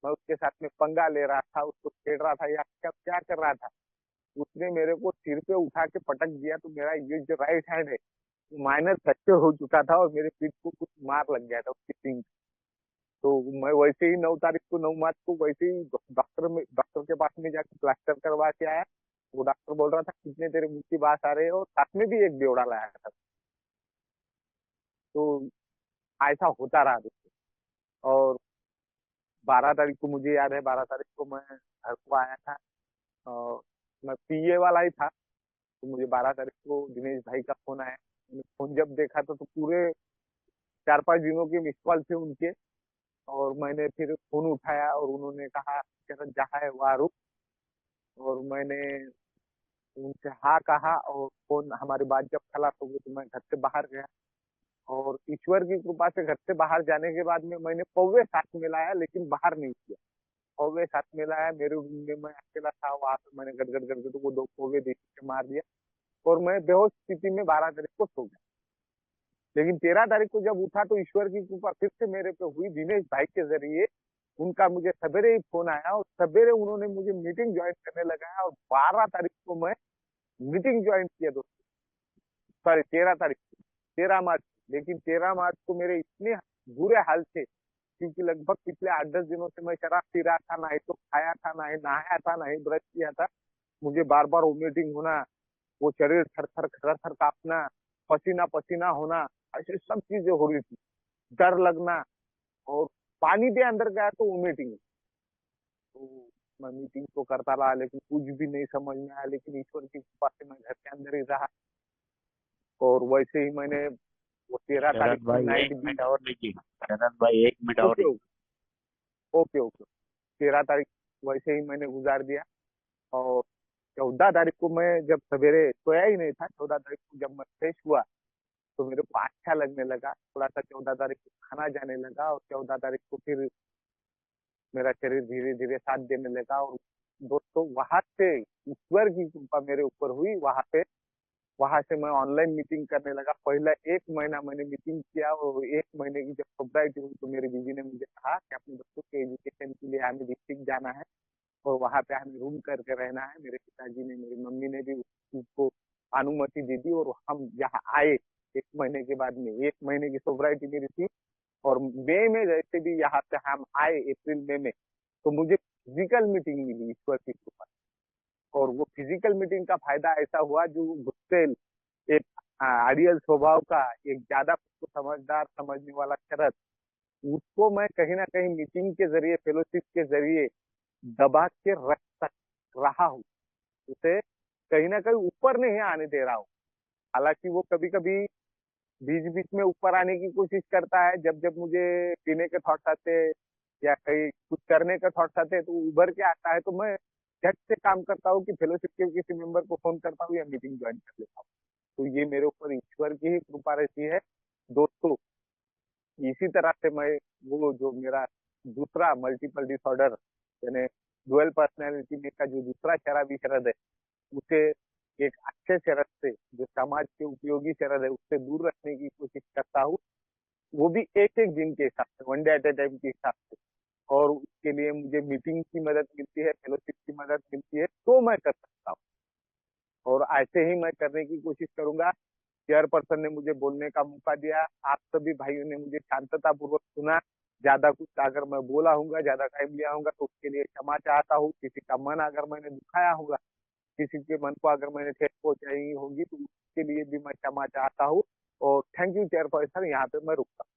मैं उसके साथ में पंगा ले रहा था, उसको छेड़ रहा था, या क्या क्या कर रहा था। उसने मेरे को सिर पे उठा के पटक दिया, तो मेरा ये जो राइट हैंड है माइनर फ्रैक्चर हो चुका था, और मेरे पीठ को कुछ मार लग गया था उसकी सिंग। तो मैं वैसे ही 9 तारीख को, 9 मार्च को वैसे ही डॉक्टर के पास में जाके प्लास्टर करवा के आया। वो डॉक्टर बोल रहा था कितने तेरे मुंह की बात आ रहे हो, और साथ में भी एक बेवड़ा लाया था। तो ऐसा होता रहा दोस्तों। और 12 तारीख को मुझे याद है, 12 तारीख को मैं घर को आया था, और मैं पीए वाला ही था। तो मुझे 12 तारीख को दिनेश भाई का फोन आया। मैंने फोन जब देखा तो पूरे 4 5 दिनों के मिस कॉल थे उनके। और मैंने फिर फोन उठाया, और उन्होंने कहा चलो जहाँ है वहाँ रुक। और मैंने उनसे हाँ कहा, और फोन हमारी बात जब खलास हो गई तो मैं घर से बाहर गया। और ईश्वर की कृपा से घर से बाहर जाने के बाद में मैंने पौवे साथ में लाया, लेकिन बाहर नहीं किया। पौवे साथ में लाया, मेरे रूम में मैं अकेला था, वहां पे मैंने गड़गड़ करके तो वो 2 पौवे देख के मार दिया, और मैं बेहोश स्थिति में 12 तारीख को सो गया। लेकिन 13 तारीख को जब उठा तो ईश्वर की कृपा फिर से मेरे पे हुई, दिनेश भाई के जरिए उनका मुझे सवेरे ही फोन आया, और सवेरे उन्होंने मुझे मीटिंग ज्वाइन करने लगाया। और 12 तारीख को मैं मीटिंग ज्वाइन किया दोस्तों, सॉरी 13 तारीख को, 13 मार्च। लेकिन 13 मार्च को मेरे इतने बुरे हाल थे, क्योंकि लगभग पिछले 8 10 दिनों से मैं शराब पी रहा था, ना ही तो खाया था, ना ही नहाया था, ना ही ब्रश किया था। मुझे बार बार वोमिटिंग होना, वो शरीर थर थर थर थर कांपना, पसीना पसीना होना, ऐसी सब चीजें हो रही थी, डर लगना। और पानी भी अंदर गया तो वोमिटिंग। तो मैं मीटिंग तो करता रहा, लेकिन कुछ भी नहीं समझ में आया। लेकिन ईश्वर की कृपा से मैं घर के अंदर ही रहा। और वैसे ही मैंने वो 13 तारीख शरद की भाई नाइट एक भी। मिनट और लीजिए। शरद भाई एक मिनट और ओके ओके ओके। 13 तारीख वैसे ही मैंने गुजार दिया। और 14 तारीख को मैं जब सवेरे सोया ही नहीं था, 14 तारीख को जब मैं फ्रेश हुआ तो मेरे को अच्छा लगने लगा थोड़ा सा। 14 तारीख को खाना जाने लगा, और 14 तारीख को फिर मेरा शरीर धीरे धीरे साथ देने लगा। और दोस्तों वहां से ईश्वर की कृपा मेरे ऊपर हुई। वहां से मैं ऑनलाइन मीटिंग करने लगा। पहला 1 महीना मैंने मीटिंग किया, और 1 महीने की जब सोसाइटी हुई तो मेरी बीवी ने मुझे कहा कि अपने बच्चों के एजुकेशन के लिए हमें डिस्ट्रिक्ट जाना है, और वहां पे हमें रूम करके रहना है। मेरे पिताजी ने, मेरी मम्मी ने भी उस चीज को अनुमति दे दी, और हम यहाँ आए 1 महीने के बाद में। 1 महीने की सोसाइटी मेरी थी, और मई में जैसे भी यहाँ से हम आए, अप्रैल मई में, तो मुझे फिजिकल मीटिंग मिली ईश्वर की कृपा। और वो फिजिकल मीटिंग का फायदा ऐसा हुआ, जो गुस्सेल एक आइडियल स्वभाव का, एक ज्यादा खुद को समझदार समझने वाला शरद, उसको मैं कहीं ना कहीं मीटिंग के जरिए, फेलोशिप के जरिए दबा के रख रहा हूँ। उसे कहीं ना कहीं ऊपर नहीं आने दे रहा हूँ। हालांकि वो कभी कभी बीच बीच में ऊपर आने की कोशिश करता है। जब जब मुझे पीने के थॉट्स आते, या कहीं कुछ करने के थॉट्स आते हैं, तो उभर के आता है, तो मैं झट से काम करता हूँ कि फेलोशिप के किसी मेंबर को फोन करता हूँ या मीटिंग ज्वाइन कर लेता हूँ। तो ये मेरे ऊपर ईश्वर की ही कृपा रहती है दोस्तों। इसी तरह से मैं, वो जो मेरा दूसरा मल्टीपल डिसऑर्डर, यानी डुअल पर्सनैलिटी में का जो दूसरा शराबी शरद है, उसे एक अच्छे शरद से, जो समाज के उपयोगी शरद है, उससे दूर रखने की कोशिश करता हूँ। वो भी एक एक दिन के हिसाब से, one day at A time के हिसाब से। और उसके लिए मुझे मीटिंग की मदद मिलती है, फेलोशिप की मदद मिलती है, तो मैं कर सकता हूँ। और ऐसे ही मैं करने की कोशिश करूंगा। चेयरपर्सन ने मुझे बोलने का मौका दिया, आप सभी भाइयों ने मुझे शांतता पूर्वक सुना। ज्यादा कुछ अगर मैं बोला हूँ, ज्यादा टाइम लिया हूँ, तो उसके लिए क्षमा चाहता हूँ। किसी का मन अगर मैंने दुखाया होगा, किसी के मन को अगर मैंने ठेस पहुंचाई होगी, तो उसके लिए भी मैं क्षमा चाहता हूँ। और थैंक यू चेयरपर्सन, यहाँ पे मैं रुकता हूँ।